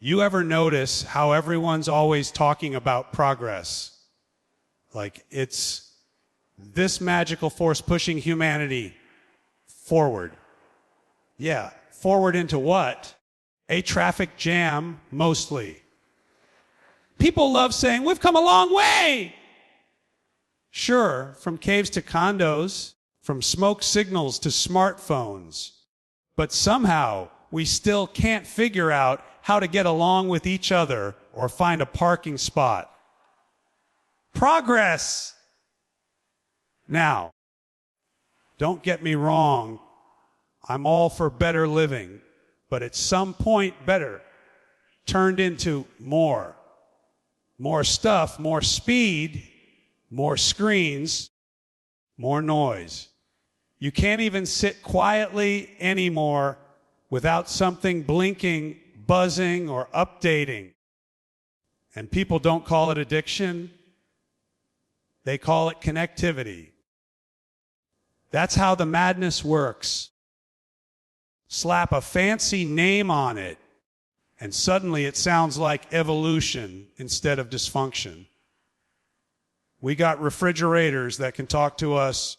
You ever notice how everyone's always talking about progress? Like it's this magical force pushing humanity forward. Yeah, forward into what? A traffic jam, mostly. People love saying, we've come a long way. Sure, from caves to condos, from smoke signals to smartphones. But somehow, we still can't figure out how to get along with each other or find a parking spot. Progress! Now, don't get me wrong, I'm all for better living, but at some point better turned into more. More stuff, more speed, more screens, more noise. You can't even sit quietly anymore without something blinking, buzzing, or updating. And people don't call it addiction. They call it connectivity. That's how the madness works. Slap a fancy name on it, and suddenly it sounds like evolution instead of dysfunction. We got refrigerators that can talk to us,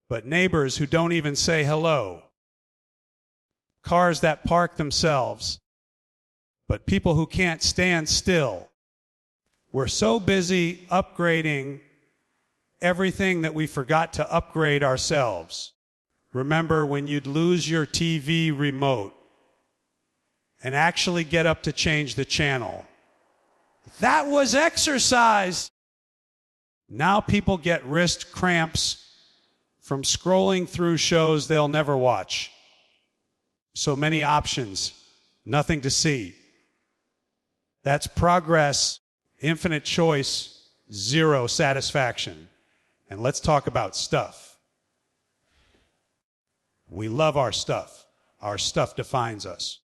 but neighbors who don't even say hello. Cars that park themselves, but people who can't stand still. We're so busy upgrading everything that we forgot to upgrade ourselves. Remember when you'd lose your TV remote and actually get up to change the channel? That was exercise. Now people get wrist cramps from scrolling through shows they'll never watch. So many options, nothing to see. That's progress, infinite choice, zero satisfaction. And let's talk about stuff. We love our stuff. Our stuff defines us.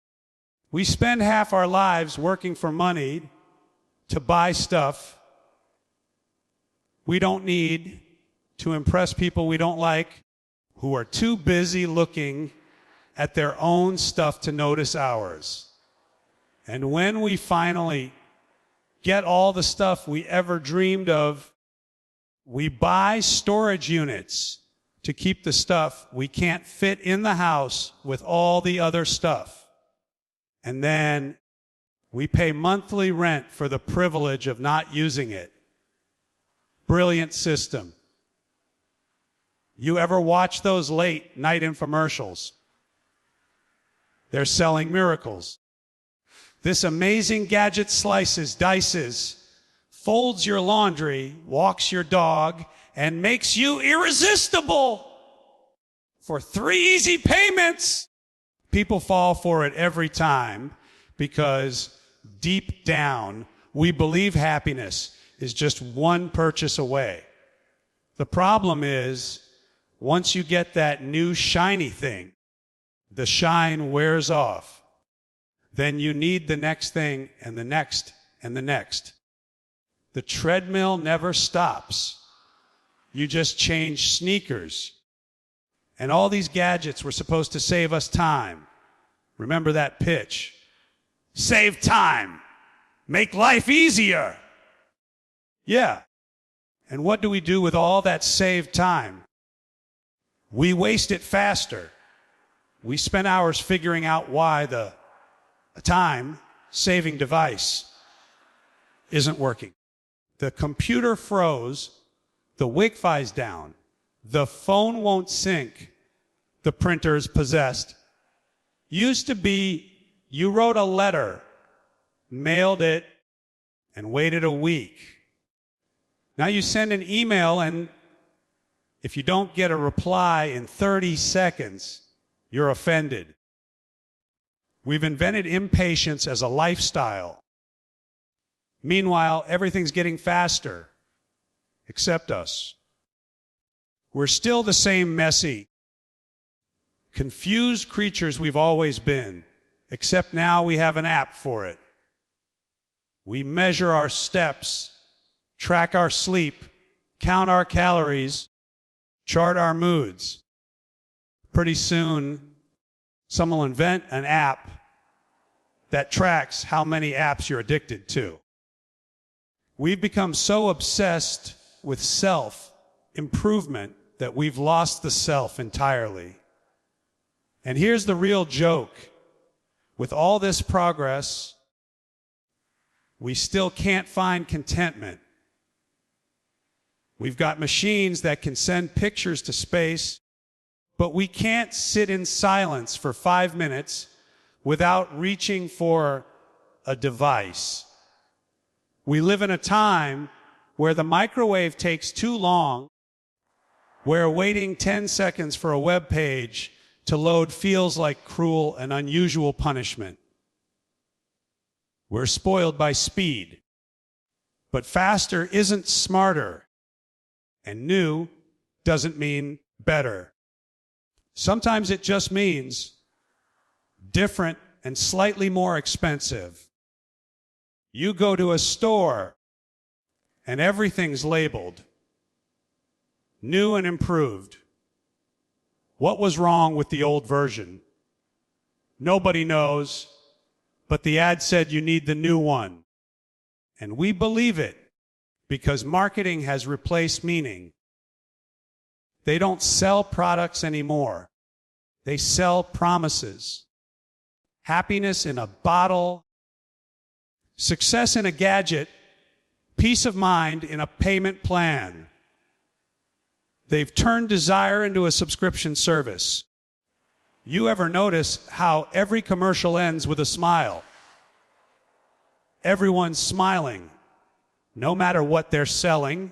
We spend half our lives working for money to buy stuff we don't need to impress people we don't like, who are too busy looking at their own stuff to notice ours. And when we finally get all the stuff we ever dreamed of, we buy storage units to keep the stuff we can't fit in the house with all the other stuff. And then we pay monthly rent for the privilege of not using it. Brilliant system. You ever watch those late night infomercials? They're selling miracles. This amazing gadget slices, dices, folds your laundry, walks your dog, and makes you irresistible. For 3 easy payments. People fall for it every time because deep down we believe happiness is just one purchase away. The problem is, once you get that new shiny thing, the shine wears off. Then you need the next thing and the next and the next. The treadmill never stops. You just change sneakers. And all these gadgets were supposed to save us time. Remember that pitch. Save time. Make life easier. Yeah. And what do we do with all that saved time? We waste it faster. We spend hours figuring out why the time-saving device isn't working. The computer froze, the Wi-Fi's down, the phone won't sync, the printer's possessed. Used to be, you wrote a letter, mailed it, and waited a week. Now you send an email, and if you don't get a reply in 30 seconds, you're offended. We've invented impatience as a lifestyle. Meanwhile, everything's getting faster, except us. We're still the same messy, confused creatures we've always been, except now we have an app for it. We measure our steps, track our sleep, count our calories, chart our moods. Pretty soon, someone will invent an app that tracks how many apps you're addicted to. We've become so obsessed with self-improvement that we've lost the self entirely. And here's the real joke. With all this progress, we still can't find contentment. We've got machines that can send pictures to space, but we can't sit in silence for 5 minutes without reaching for a device. We live in a time where the microwave takes too long, where waiting 10 seconds for a web page to load feels like cruel and unusual punishment. We're spoiled by speed, but faster isn't smarter, and new doesn't mean better. Sometimes it just means different and slightly more expensive. You go to a store and everything's labeled new and improved. What was wrong with the old version? Nobody knows, but the ad said you need the new one. And we believe it because marketing has replaced meaning. They don't sell products anymore. They sell promises. Happiness in a bottle, success in a gadget, peace of mind in a payment plan. They've turned desire into a subscription service. You ever notice how every commercial ends with a smile? Everyone's smiling, no matter what they're selling.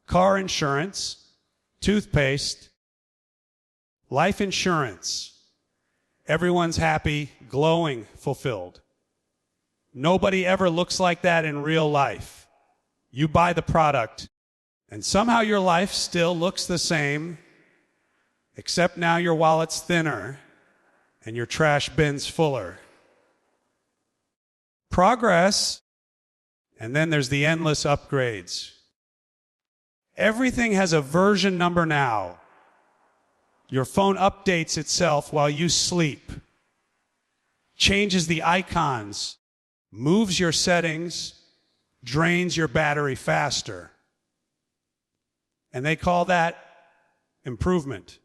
Car insurance, toothpaste, life insurance. Everyone's happy, glowing, fulfilled. Nobody ever looks like that in real life. You buy the product, and somehow your life still looks the same, except now your wallet's thinner and your trash bin's fuller. Progress, and then there's the endless upgrades. Everything has a version number now. Your phone updates itself while you sleep, changes the icons, moves your settings, drains your battery faster. And they call that improvement.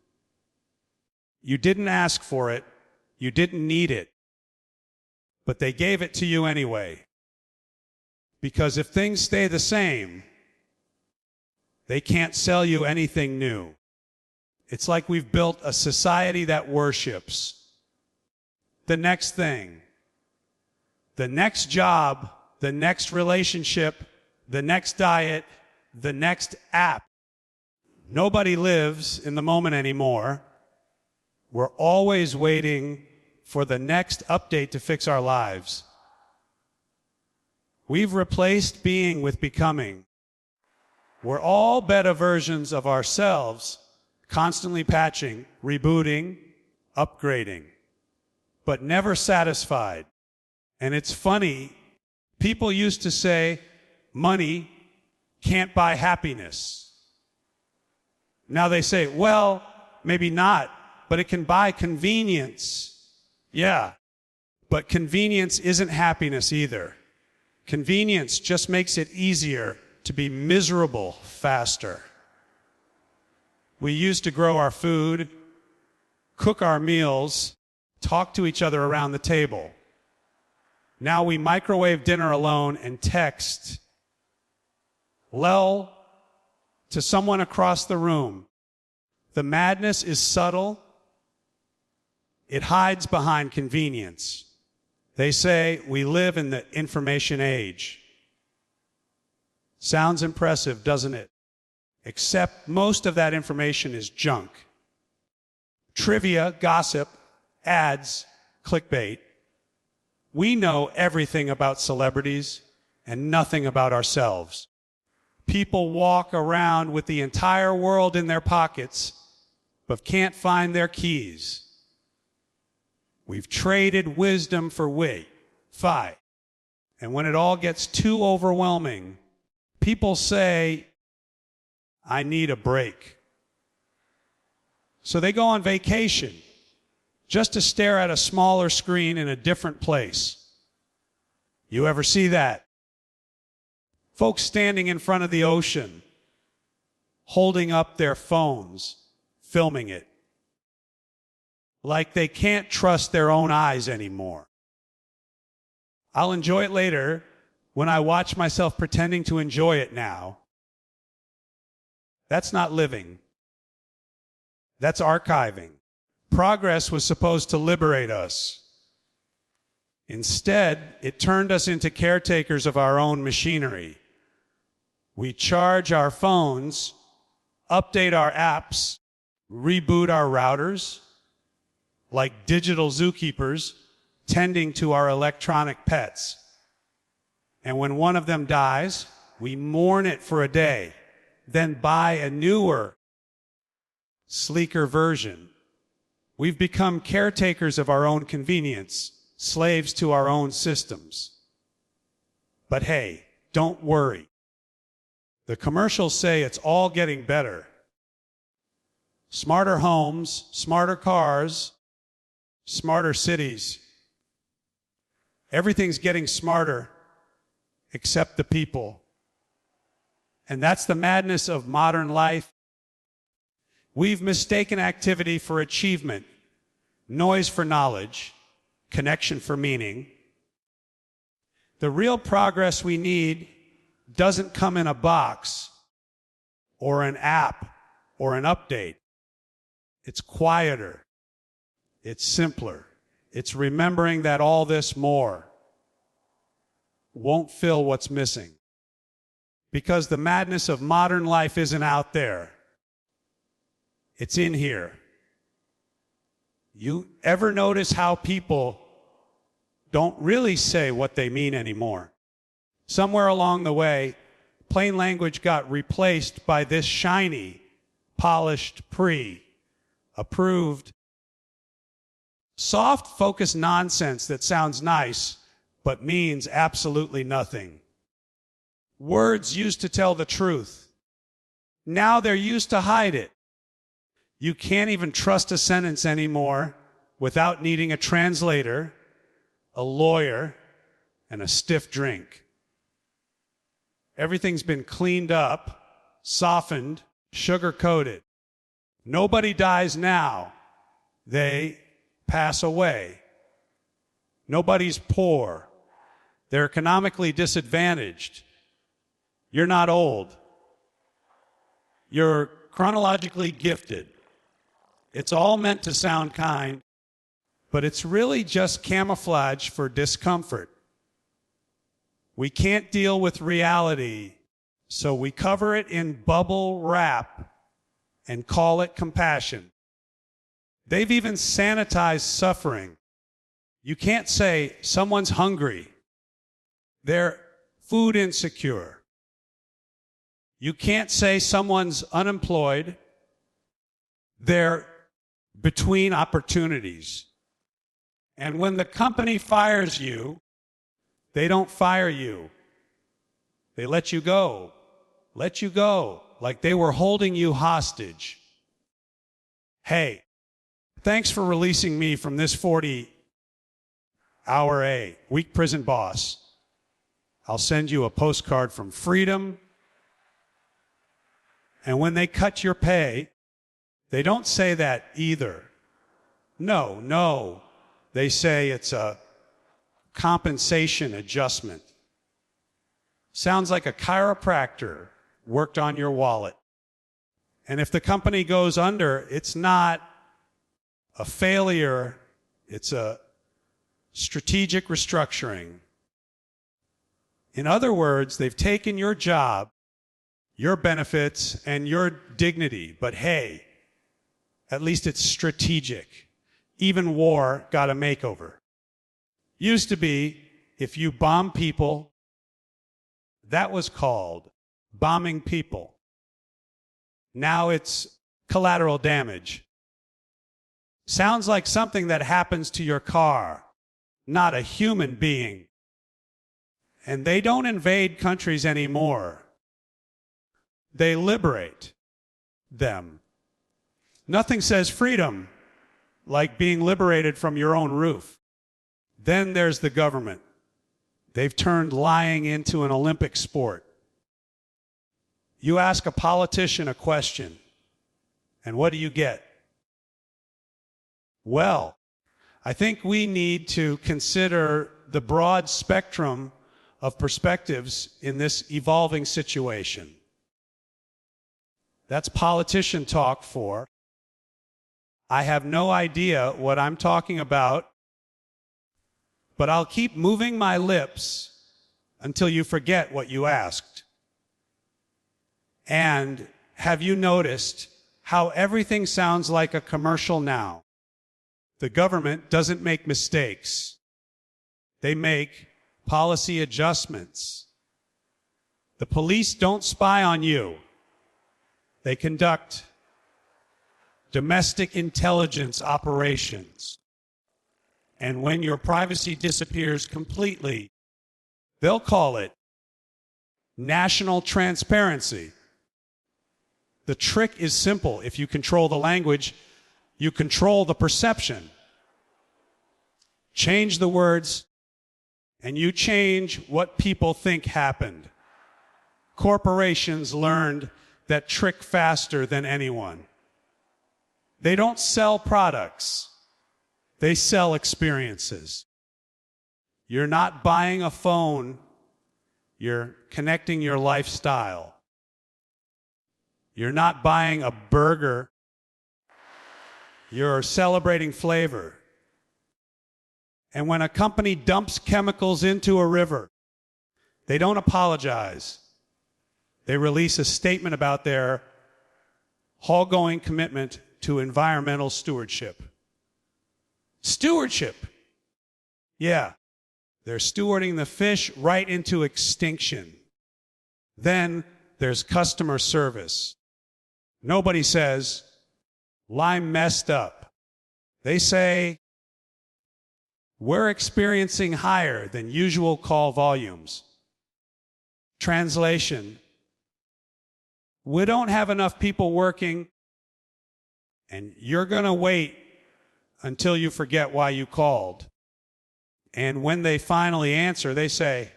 You didn't ask for it, you didn't need it, but they gave it to you anyway. Because if things stay the same, they can't sell you anything new. It's like we've built a society that worships the next thing, the next job, the next relationship, the next diet, the next app. Nobody lives in the moment anymore. We're always waiting for the next update to fix our lives. We've replaced being with becoming. We're all beta versions of ourselves, constantly patching, rebooting, upgrading, but never satisfied. And it's funny, people used to say, money can't buy happiness. Now they say, well, maybe not, but it can buy convenience. Yeah, but convenience isn't happiness either. Convenience just makes it easier to be miserable faster. We used to grow our food, cook our meals, talk to each other around the table. Now we microwave dinner alone and text. Lol to someone across the room. The madness is subtle. It hides behind convenience. They say we live in the information age. Sounds impressive, doesn't it? Except most of that information is junk. Trivia, gossip, ads, clickbait. We know everything about celebrities and nothing about ourselves. People walk around with the entire world in their pockets, but can't find their keys. We've traded wisdom for fi. And when it all gets too overwhelming, people say, I need a break. So they go on vacation, just to stare at a smaller screen in a different place. You ever see that? Folks standing in front of the ocean, holding up their phones, filming it, like they can't trust their own eyes anymore. I'll enjoy it later when I watch myself pretending to enjoy it now. That's not living. That's archiving. Progress was supposed to liberate us. Instead, it turned us into caretakers of our own machinery. We charge our phones, update our apps, reboot our routers, like digital zookeepers tending to our electronic pets. And when one of them dies, we mourn it for a day, then buy a newer, sleeker version. We've become caretakers of our own convenience, slaves to our own systems. But hey, don't worry. The commercials say it's all getting better. Smarter homes, smarter cars, smarter cities. Everything's getting smarter except the people. And that's the madness of modern life. We've mistaken activity for achievement, noise for knowledge, connection for meaning. The real progress we need doesn't come in a box or an app or an update. It's quieter. It's simpler. It's remembering that all this more won't fill what's missing. Because the madness of modern life isn't out there. It's in here. You ever notice how people don't really say what they mean anymore? Somewhere along the way, plain language got replaced by this shiny, polished, approved, soft, focused nonsense that sounds nice but means absolutely nothing. Words used to tell the truth. Now they're used to hide it. You can't even trust a sentence anymore without needing a translator, a lawyer, and a stiff drink. Everything's been cleaned up, softened, sugar-coated. Nobody dies now. They pass away. Nobody's poor. They're economically disadvantaged. You're not old. You're chronologically gifted. It's all meant to sound kind, but it's really just camouflage for discomfort. We can't deal with reality, so we cover it in bubble wrap and call it compassion. They've even sanitized suffering. You can't say someone's hungry. They're food insecure. You can't say someone's unemployed. They're between opportunities. And when the company fires you, they don't fire you. They let you go, like they were holding you hostage. Hey, thanks for releasing me from this 40-hour week prison boss. I'll send you a postcard from freedom. And when they cut your pay, they don't say that either. No. They say it's a compensation adjustment. Sounds like a chiropractor worked on your wallet. And if the company goes under, it's not a failure, it's a strategic restructuring. In other words, they've taken your job, your benefits, and your dignity. But hey, at least it's strategic. Even war got a makeover. Used to be, if you bomb people, that was called bombing people. Now it's collateral damage. Sounds like something that happens to your car, not a human being. And they don't invade countries anymore. They liberate them. Nothing says freedom like being liberated from your own roof. Then there's the government. They've turned lying into an Olympic sport. You ask a politician a question, and what do you get? Well, I think we need to consider the broad spectrum of perspectives in this evolving situation. That's politician talk for. I have no idea what I'm talking about, but I'll keep moving my lips until you forget what you asked. And have you noticed how everything sounds like a commercial now? The government doesn't make mistakes. They make policy adjustments. The police don't spy on you. They conduct domestic intelligence operations. And when your privacy disappears completely, they'll call it national transparency. The trick is simple. If you control the language, you control the perception. Change the words, and you change what people think happened. Corporations learned that trick faster than anyone. They don't sell products. They sell experiences. You're not buying a phone. You're connecting your lifestyle. You're not buying a burger. You're celebrating flavor. And when a company dumps chemicals into a river, they don't apologize. They release a statement about their all-going commitment to environmental stewardship. Stewardship. Yeah. They're stewarding the fish right into extinction. Then there's customer service. Nobody says, "Lime messed up." They say, "We're experiencing higher than usual call volumes." Translation: we don't have enough people working, and you're going to wait until you forget why you called. And when they finally answer, they say,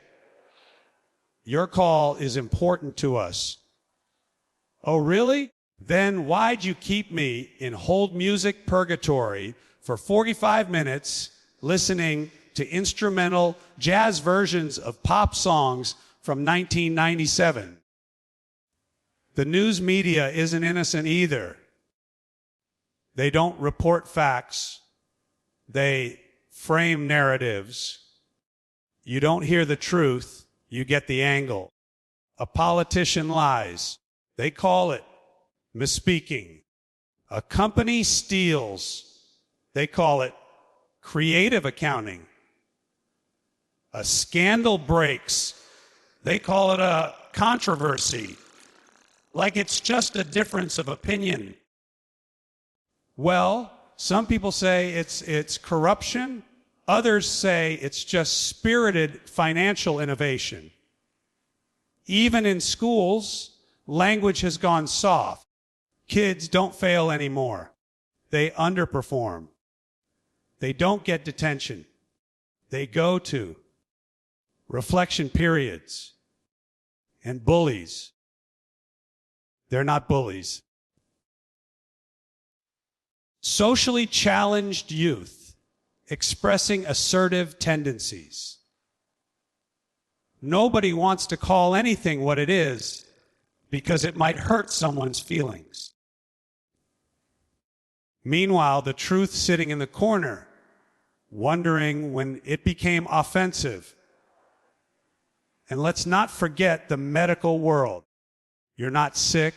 "Your call is important to us." "Oh, really? Then why'd you keep me in hold music purgatory for 45 minutes listening to instrumental jazz versions of pop songs from 1997? The news media isn't innocent either. They don't report facts. They frame narratives. You don't hear the truth. You get the angle. A politician lies. They call it misspeaking. A company steals. They call it creative accounting. A scandal breaks. They call it a controversy. Like it's just a difference of opinion. Well, some people say it's corruption. Others say it's just spirited financial innovation. Even in schools, language has gone soft. Kids don't fail anymore. They underperform. They don't get detention. They go to reflection periods and bullies. They're not bullies. Socially challenged youth expressing assertive tendencies. Nobody wants to call anything what it is because it might hurt someone's feelings. Meanwhile, the truth sitting in the corner, wondering when it became offensive. And let's not forget the medical world. You're not sick.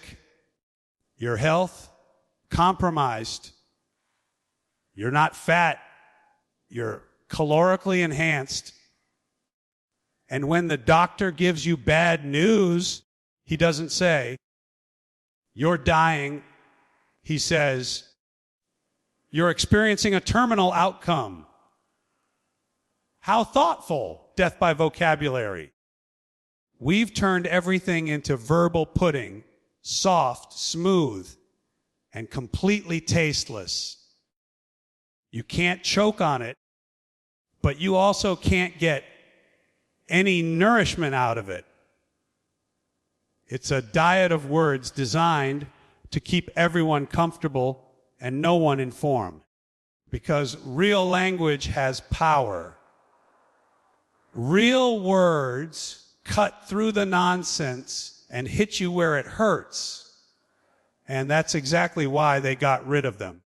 Your health compromised. You're not fat. You're calorically enhanced. And when the doctor gives you bad news, he doesn't say, "You're dying." He says, "You're experiencing a terminal outcome." How thoughtful, death by vocabulary. We've turned everything into verbal pudding, soft, smooth, and completely tasteless. You can't choke on it, but you also can't get any nourishment out of it. It's a diet of words designed to keep everyone comfortable and no one informed. Because real language has power. Real words cut through the nonsense and hit you where it hurts. And that's exactly why they got rid of them.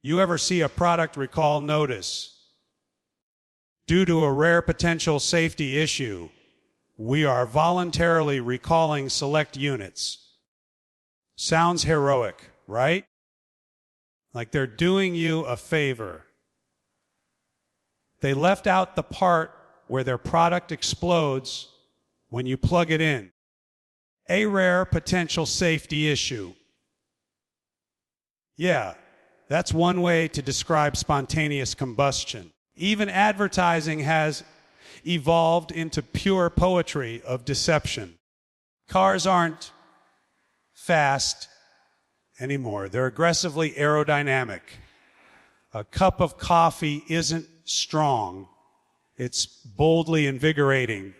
You ever see a product recall notice? Due to a rare potential safety issue, we are voluntarily recalling select units. Sounds heroic, right? Like they're doing you a favor. They left out the part where their product explodes when you plug it in. A rare potential safety issue. Yeah, that's one way to describe spontaneous combustion. Even advertising has evolved into pure poetry of deception. Cars aren't fast anymore. They're aggressively aerodynamic. A cup of coffee isn't strong. It's boldly invigorating.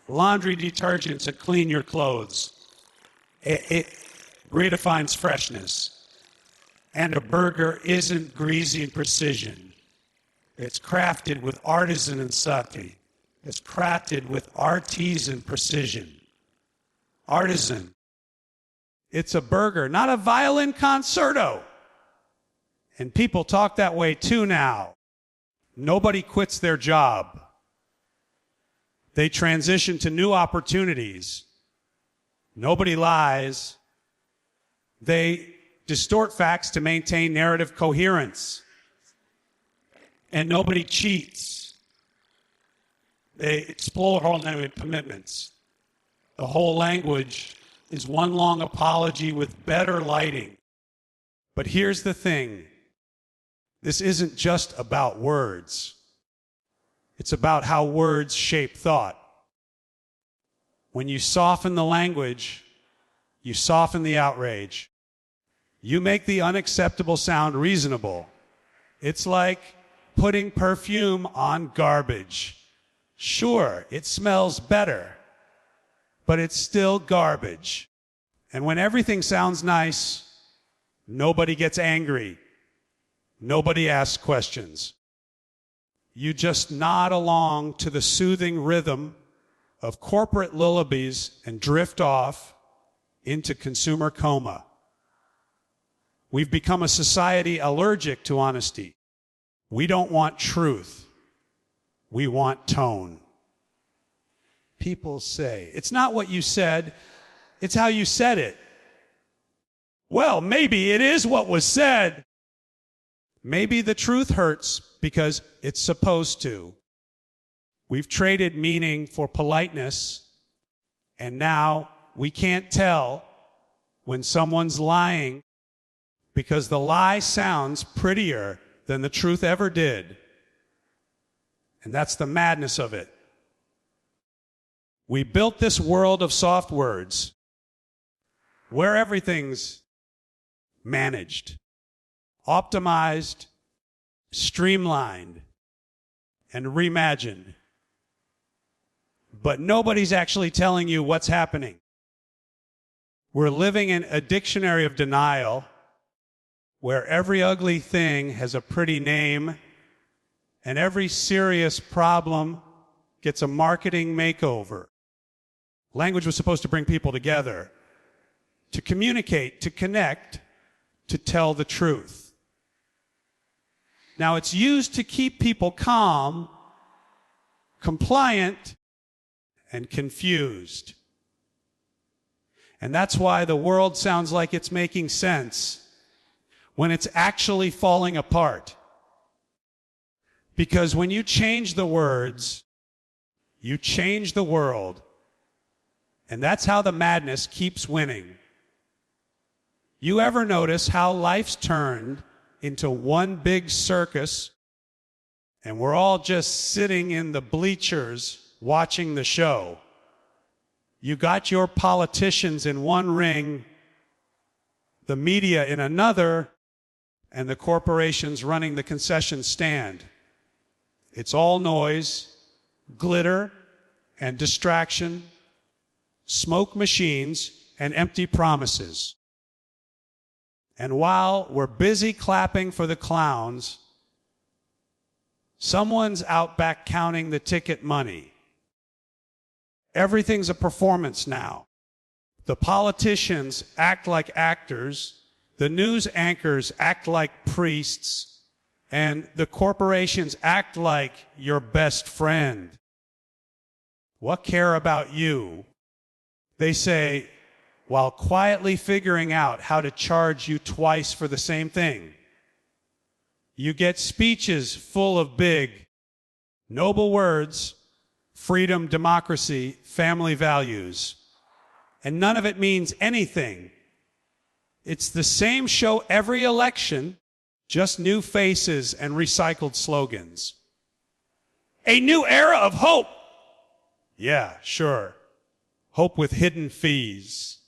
Laundry detergents that clean your clothes. It redefines freshness. And a burger isn't greasy and precision. It's crafted with artisan and sati. It's crafted with artisan precision. Artisan. It's a burger, not a violin concerto. And people talk that way too now. Nobody quits their job. They transition to new opportunities. Nobody lies. They distort facts to maintain narrative coherence. And nobody cheats. They explore alternative commitments. The whole language is one long apology with better lighting. But here's the thing. This isn't just about words. It's about how words shape thought. When you soften the language, you soften the outrage. You make the unacceptable sound reasonable. It's like putting perfume on garbage. Sure, it smells better, but it's still garbage. And when everything sounds nice, nobody gets angry. Nobody asks questions. You just nod along to the soothing rhythm of corporate lullabies and drift off into consumer coma. We've become a society allergic to honesty. We don't want truth. We want tone. People say, it's not what you said, it's how you said it. Well, maybe it is what was said. Maybe the truth hurts because it's supposed to. We've traded meaning for politeness, and now we can't tell when someone's lying because the lie sounds prettier than the truth ever did. And that's the madness of it. We built this world of soft words where everything's managed, optimized, streamlined, and reimagined. But nobody's actually telling you what's happening. We're living in a dictionary of denial where every ugly thing has a pretty name and every serious problem gets a marketing makeover. Language was supposed to bring people together, to communicate, to connect, to tell the truth. Now, it's used to keep people calm, compliant, and confused. And that's why the world sounds like it's making sense when it's actually falling apart. Because when you change the words, you change the world. And that's how the madness keeps winning. You ever notice how life's turned into one big circus and we're all just sitting in the bleachers watching the show? You got your politicians in one ring, the media in another, and the corporations running the concession stand. It's all noise, glitter, and distraction, smoke machines, and empty promises. And while we're busy clapping for the clowns, someone's out back counting the ticket money. Everything's a performance now. The politicians act like actors, the news anchors act like priests, and the corporations act like your best friend. What care about you? They say, while quietly figuring out how to charge you twice for the same thing. You get speeches full of big, noble words, freedom, democracy, family values, and none of it means anything. It's the same show every election, just new faces and recycled slogans. A new era of hope. Yeah, sure. Hope with hidden fees.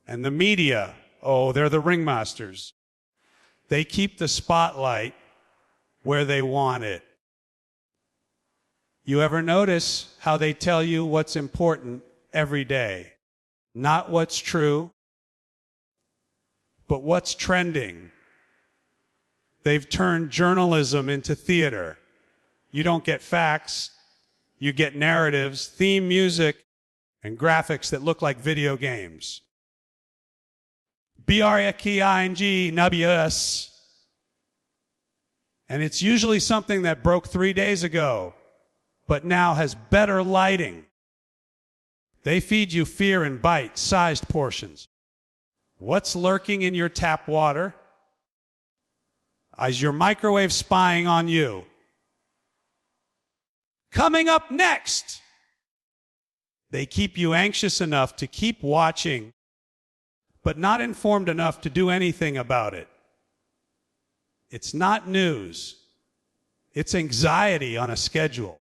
And the media, oh, they're the ringmasters. They keep the spotlight where they want it. You ever notice how they tell you what's important every day? Not what's true, but what's trending. They've turned journalism into theater. You don't get facts, you get narratives, theme music, and graphics that look like video games. B-R-E-K-I-N-G, Nabius. And it's usually something that broke 3 days ago, but now has better lighting. They feed you fear in bite-sized portions. What's lurking in your tap water? Is your microwave spying on you? Coming up next, they keep you anxious enough to keep watching, but not informed enough to do anything about it. It's not news. It's anxiety on a schedule.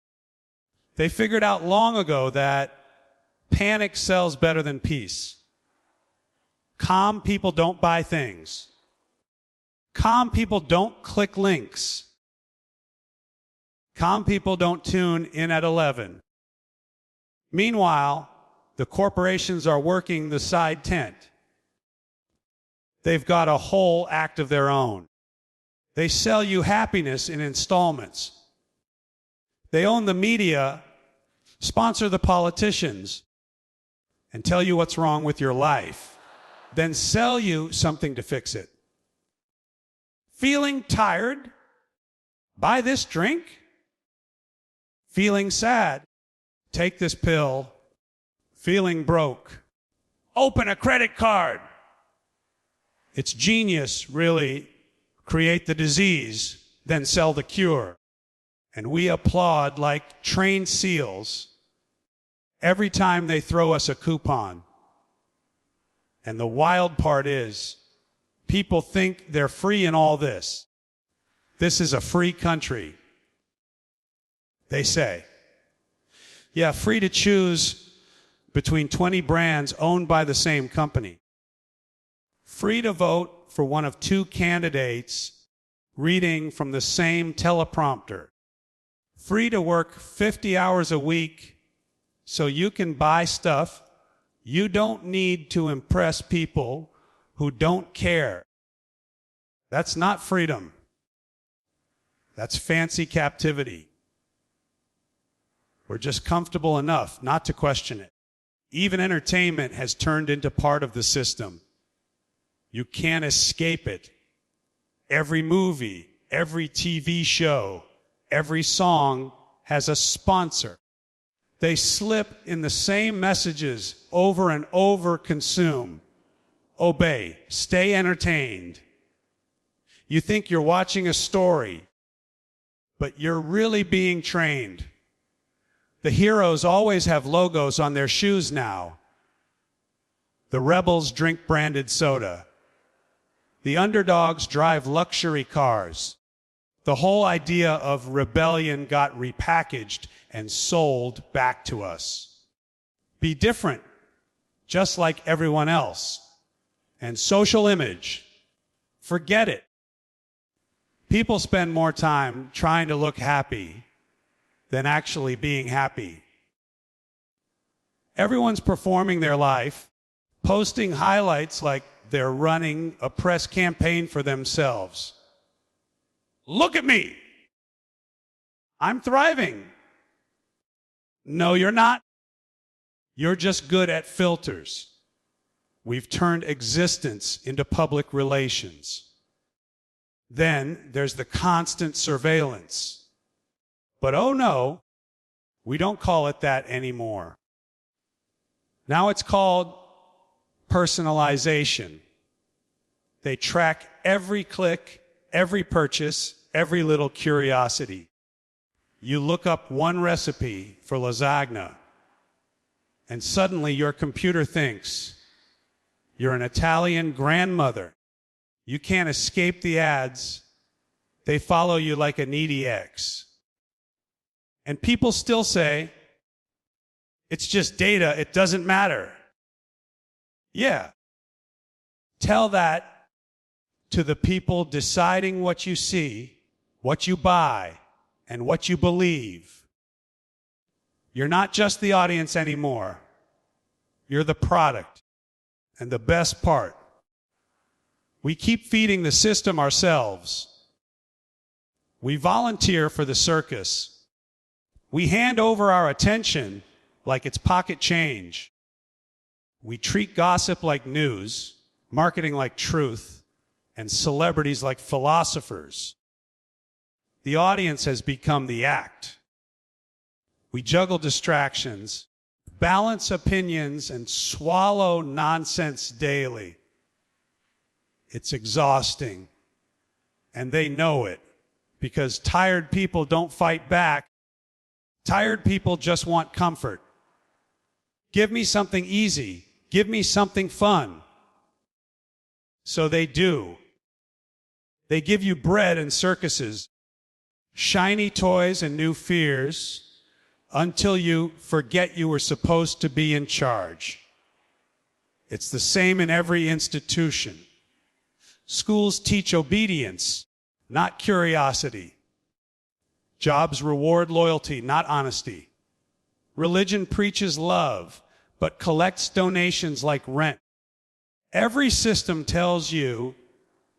They figured out long ago that panic sells better than peace. Calm people don't buy things. Calm people don't click links. Calm people don't tune in at 11. Meanwhile, the corporations are working the side tent. They've got a whole act of their own. They sell you happiness in installments. They own the media, sponsor the politicians, and tell you what's wrong with your life, then sell you something to fix it. Feeling tired? Buy this drink. Feeling sad? Take this pill. Feeling broke? Open a credit card. It's genius, really. Create the disease, then sell the cure. And we applaud like trained seals every time they throw us a coupon. And the wild part is, people think they're free in all this. This is a free country. They say. Yeah, free to choose between 20 brands owned by the same company. Free to vote for one of two candidates reading from the same teleprompter. Free to work 50 hours a week so you can buy stuff you don't need to impress people who don't care. That's not freedom. That's fancy captivity. We're just comfortable enough not to question it. Even entertainment has turned into part of the system. You can't escape it. Every movie, every TV show, every song has a sponsor. They slip in the same messages over and over. Consume, obey, stay entertained. You think you're watching a story, but you're really being trained. The heroes always have logos on their shoes now. The rebels drink branded soda. The underdogs drive luxury cars. The whole idea of rebellion got repackaged and sold back to us. Be different, just like everyone else. And social image, forget it. People spend more time trying to look happy than actually being happy. Everyone's performing their life, posting highlights like they're running a press campaign for themselves. Look at me. I'm thriving. No, you're not. You're just good at filters. We've turned existence into public relations. Then there's the constant surveillance. But oh no, we don't call it that anymore. Now it's called personalization. They track every click, every purchase, every little curiosity. You look up one recipe for lasagna, and suddenly your computer thinks you're an Italian grandmother. You can't escape the ads. They follow you like a needy ex. And people still say, it's just data, it doesn't matter. Yeah. Tell that to the people deciding what you see, what you buy, and what you believe. You're not just the audience anymore. You're the product. And the best part, we keep feeding the system ourselves. We volunteer for the circus. We hand over our attention like it's pocket change. We treat gossip like news, marketing like truth, and celebrities like philosophers. The audience has become the act. We juggle distractions, balance opinions, and swallow nonsense daily. It's exhausting, and they know it, because tired people don't fight back. Tired people just want comfort. Give me something easy. Give me something fun. So they do. They give you bread and circuses, shiny toys and new fears, until you forget you were supposed to be in charge. It's the same in every institution. Schools teach obedience, not curiosity. Jobs reward loyalty, not honesty. Religion preaches love, but collects donations like rent. Every system tells you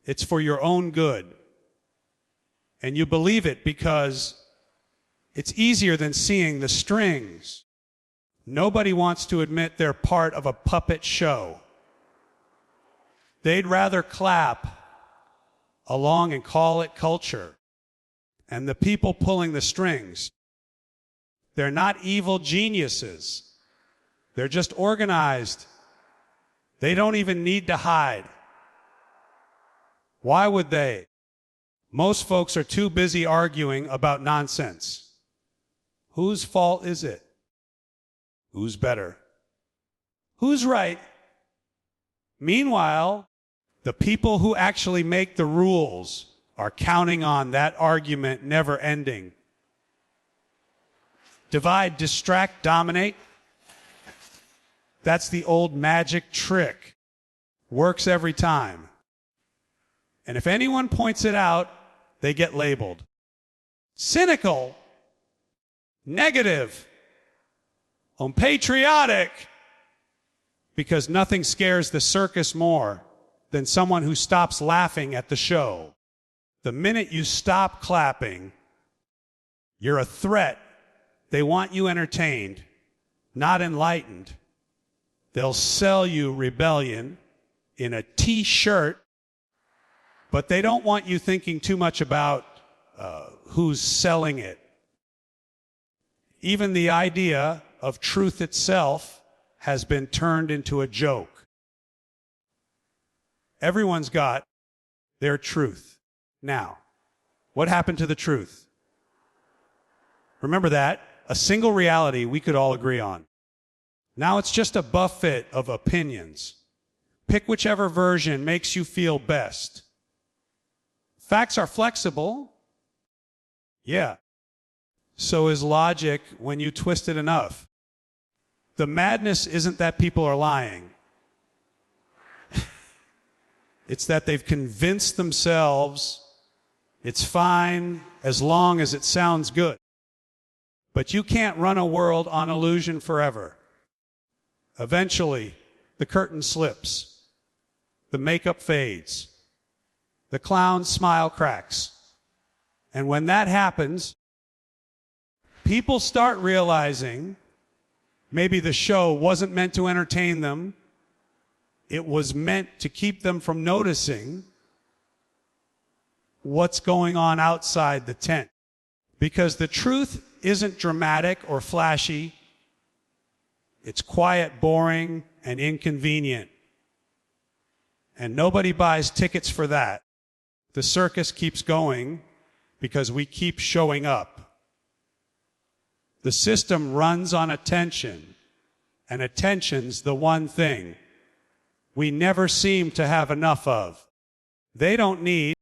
it's for your own good. And you believe it because it's easier than seeing the strings. Nobody wants to admit they're part of a puppet show. They'd rather clap along and call it culture. And the people pulling the strings, they're not evil geniuses. They're just organized. They don't even need to hide. Why would they? Most folks are too busy arguing about nonsense. Whose fault is it? Who's better? Who's right? Meanwhile, the people who actually make the rules are counting on that argument never ending. Divide, distract, dominate. That's the old magic trick. Works every time. And if anyone points it out, they get labeled cynical, negative, unpatriotic, because nothing scares the circus more than someone who stops laughing at the show. The minute you stop clapping, you're a threat. They want you entertained, not enlightened. They'll sell you rebellion in a T-shirt, but they don't want you thinking too much about who's selling it. Even the idea of truth itself has been turned into a joke. Everyone's got their truth. Now, what happened to the truth? Remember that? A single reality we could all agree on. Now it's just a buffet of opinions. Pick whichever version makes you feel best. Facts are flexible. Yeah. So is logic when you twist it enough. The madness isn't that people are lying. It's that they've convinced themselves It's fine as long as it sounds good. But you can't run a world on illusion forever. Eventually, the curtain slips. The makeup fades. The clown's smile cracks. And when that happens, people start realizing maybe the show wasn't meant to entertain them. It was meant to keep them from noticing what's going on outside the tent. Because the truth isn't dramatic or flashy. It's quiet, boring, and inconvenient. And nobody buys tickets for that. The circus keeps going because we keep showing up. The system runs on attention, and attention's the one thing we never seem to have enough of. They don't need